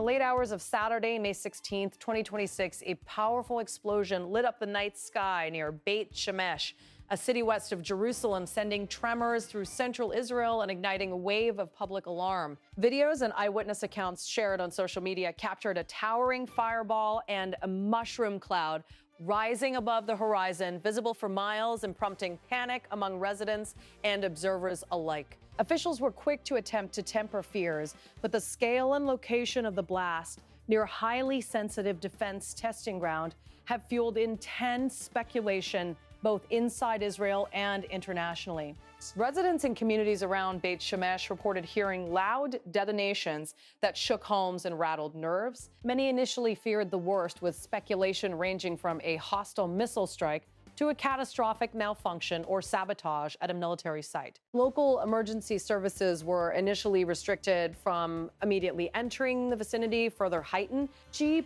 late hours of Saturday, May 16th, 2026, a powerful explosion lit up the night sky near Beit Shemesh, a city west of Jerusalem, sending tremors through central Israel and igniting a wave of public alarm. Videos and eyewitness accounts shared on social media captured a towering fireball and a mushroom cloud rising above the horizon, visible for miles and prompting panic among residents and observers alike. Officials were quick to attempt to temper fears, but the scale and location of the blast near a highly sensitive defense testing ground have fueled intense speculation both inside Israel and internationally. Residents in communities around Beit Shemesh reported hearing loud detonations that shook homes and rattled nerves. Many initially feared the worst, with speculation ranging from a hostile missile strike to a catastrophic malfunction or sabotage at a military site. Local emergency services were initially restricted from immediately entering the vicinity, further heightened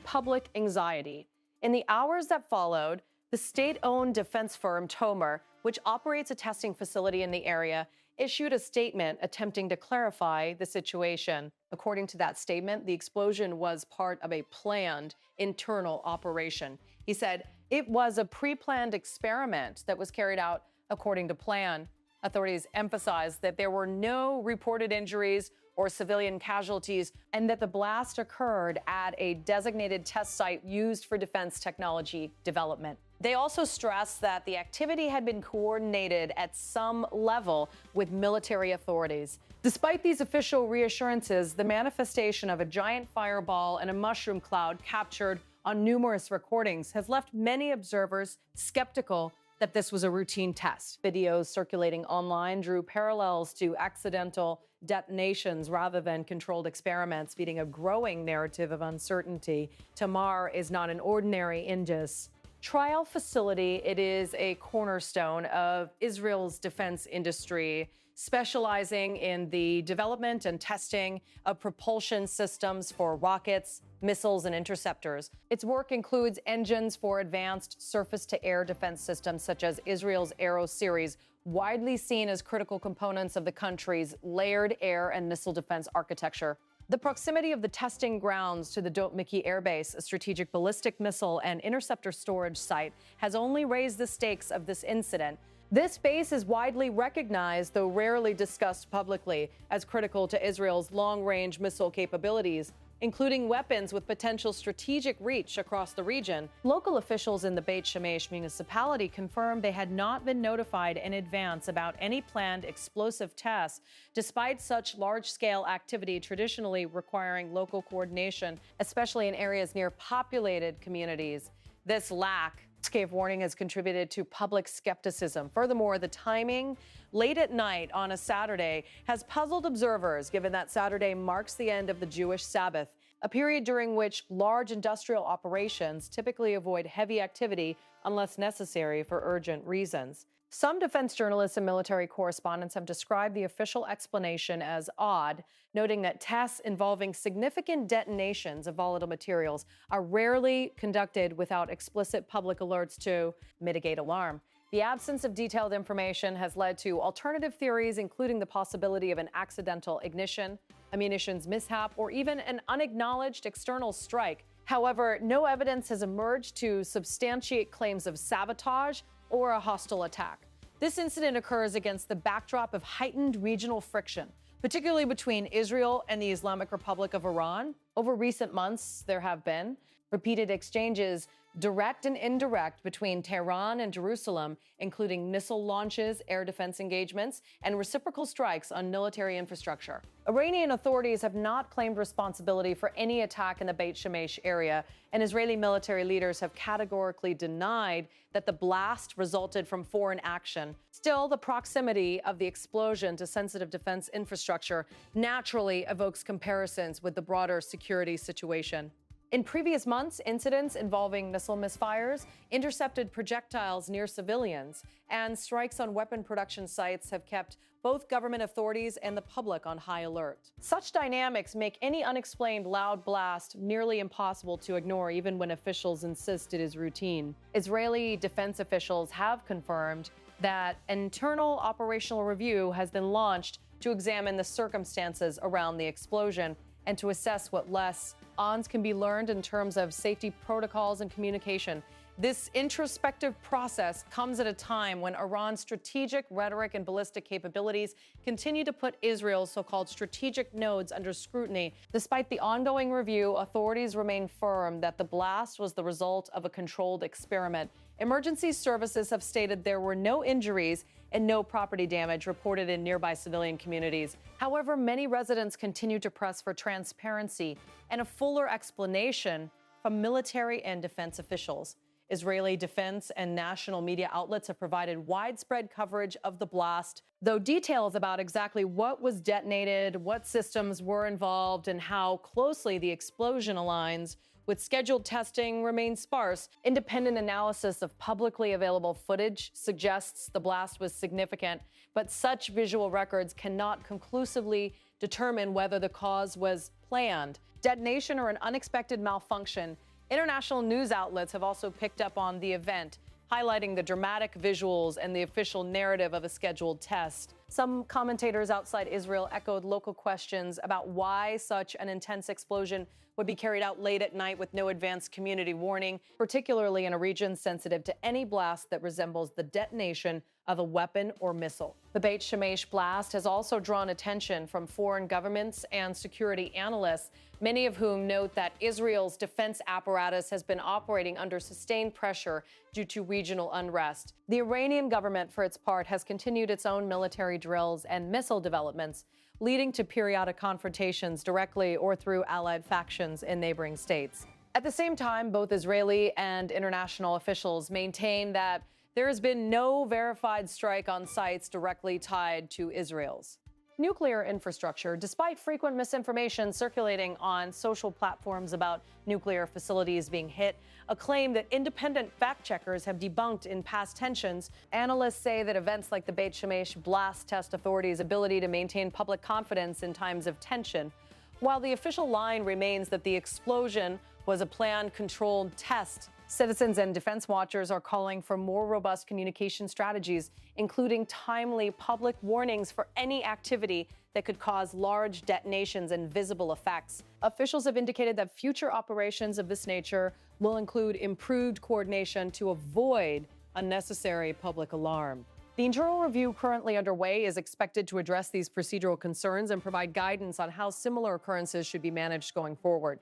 public anxiety. In the hours that followed, the state-owned defense firm Tomer, which operates a testing facility in the area, issued a statement attempting to clarify the situation. According to that statement, the explosion was part of a planned internal operation. He said it was a pre-planned experiment that was carried out according to plan. Authorities emphasized that there were no reported injuries or civilian casualties, and that the blast occurred at a designated test site used for defense technology development. They also stressed that the activity had been coordinated at some level with military authorities. Despite these official reassurances, the manifestation of a giant fireball and a mushroom cloud captured on numerous recordings has left many observers skeptical that this was a routine test. Videos circulating online drew parallels to accidental detonations rather than controlled experiments, feeding a growing narrative of uncertainty. Tamar is not an ordinary Indus trial facility. It is a cornerstone of Israel's defense industry, specializing in the development and testing of propulsion systems for rockets, missiles, and interceptors. Its work includes engines for advanced surface-to-air defense systems such as Israel's Arrow series, widely seen as critical components of the country's layered air and missile defense architecture. The proximity of the testing grounds to the Dot Mickey Air Base, a strategic ballistic missile and interceptor storage site, has only raised the stakes of this incident. This base is widely recognized, though rarely discussed publicly, as critical to Israel's long-range missile capabilities, including weapons with potential strategic reach across the region. Local officials in the Beit Shemesh municipality confirmed they had not been notified in advance about any planned explosive tests, despite such large-scale activity traditionally requiring local coordination, especially in areas near populated communities. This lack gave warning has contributed to public skepticism. Furthermore, the timing, late at night on a Saturday, has puzzled observers, given that Saturday marks the end of the Jewish Sabbath, a period during which large industrial operations typically avoid heavy activity unless necessary for urgent reasons. Some defense journalists and military correspondents have described the official explanation as odd, noting that tests involving significant detonations of volatile materials are rarely conducted without explicit public alerts to mitigate alarm. The absence of detailed information has led to alternative theories, including the possibility of an accidental ignition, a munitions mishap, or even an unacknowledged external strike. However, no evidence has emerged to substantiate claims of sabotage or a hostile attack. This incident occurs against the backdrop of heightened regional friction, particularly between Israel and the Islamic Republic of Iran. Over recent months, there have been repeated exchanges, direct and indirect, between Tehran and Jerusalem, including missile launches, air defense engagements, and reciprocal strikes on military infrastructure. Iranian authorities have not claimed responsibility for any attack in the Beit Shemesh area, and Israeli military leaders have categorically denied that the blast resulted from foreign action. Still, the proximity of the explosion to sensitive defense infrastructure naturally evokes comparisons with the broader security situation. In previous months, incidents involving missile misfires, intercepted projectiles near civilians, and strikes on weapon production sites have kept both government authorities and the public on high alert. Such dynamics make any unexplained loud blast nearly impossible to ignore, even when officials insist it is routine. Israeli defense officials have confirmed that an internal operational review has been launched to examine the circumstances around the explosion and to assess what less ons can be learned in terms of safety protocols and communication. This introspective process comes at a time when Iran's strategic rhetoric and ballistic capabilities continue to put Israel's so-called strategic nodes under scrutiny. Despite the ongoing review, authorities remain firm that the blast was the result of a controlled experiment. Emergency services have stated there were no injuries and no property damage reported in nearby civilian communities. However, many residents continue to press for transparency and a fuller explanation from military and defense officials. Israeli defense and national media outlets have provided widespread coverage of the blast, though details about exactly what was detonated, what systems were involved, and how closely the explosion aligns with scheduled testing remain sparse. Independent analysis of publicly available footage suggests the blast was significant, but such visual records cannot conclusively determine whether the cause was planned, detonation, or an unexpected malfunction. International news outlets have also picked up on the event, highlighting the dramatic visuals and the official narrative of a scheduled test. Some commentators outside Israel echoed local questions about why such an intense explosion would be carried out late at night with no advance community warning, particularly in a region sensitive to any blast that resembles the detonation of a weapon or missile. The Beit Shemesh blast has also drawn attention from foreign governments and security analysts, many of whom note that Israel's defense apparatus has been operating under sustained pressure due to regional unrest. The Iranian government, for its part, has continued its own military drills and missile developments, leading to periodic confrontations directly or through allied factions in neighboring states. At the same time, both Israeli and international officials maintain that there has been no verified strike on sites directly tied to Israel's nuclear infrastructure, despite frequent misinformation circulating on social platforms about nuclear facilities being hit, a claim that independent fact-checkers have debunked in past tensions. Analysts say that events like the Beit Shemesh blast test authorities' ability to maintain public confidence in times of tension, while the official line remains that the explosion was a planned, controlled test. Citizens and defense watchers are calling for more robust communication strategies, including timely public warnings for any activity that could cause large detonations and visible effects. Officials have indicated that future operations of this nature will include improved coordination to avoid unnecessary public alarm. The internal review currently underway is expected to address these procedural concerns and provide guidance on how similar occurrences should be managed going forward.